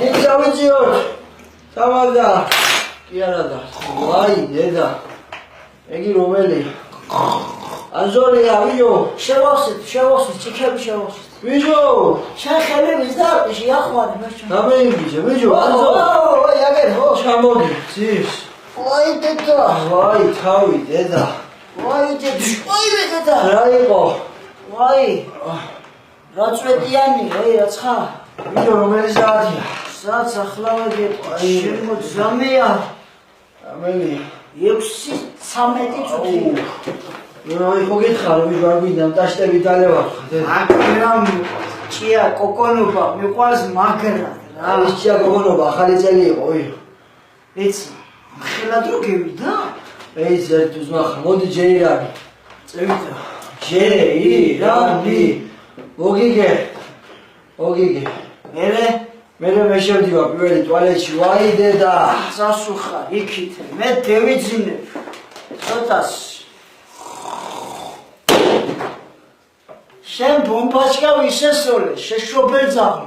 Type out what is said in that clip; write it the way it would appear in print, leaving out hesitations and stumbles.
Იცავიციოთ სამადა კი არა და ვაი დედა ეგი რომელი აზორია ვიო შევახსენე ჭიქები შევახსენე ვიო შენ ხელი ვიზდარში ახმარი მაშინ დამეიგიჟე ვიო აზო ვაი აგერ ხო ჩამოდი ძის ვაი დედა ვაი თავი დედა ვაი დედა რა იყო ვაი რა წვეტიანი რა ცხა ვიო რომელი საათია საათს ახლა ვედი შემოძამეა ამელი 6:13 წუთი აი ხო გითხარ ვიო არ გვინდა ტაშტები დალევარ დედა აკრამ ჭია კოკონობა მიყვარს მაგრა რა ის ჭია კოკონობა ახალი წელი იყო ვიო ეცი ხელად რო გევიდა ეს ერთუს ნახა მოდი ჯეირანი წევიდა ჯეირანი მოგიგე მე შევდივარ პირველი ტუალეტში ვაი დედა სასუხარ იქით მე დევიძინებ ცოტას შენ ბომბაჩკა ვისესოლე შეშობერძაღი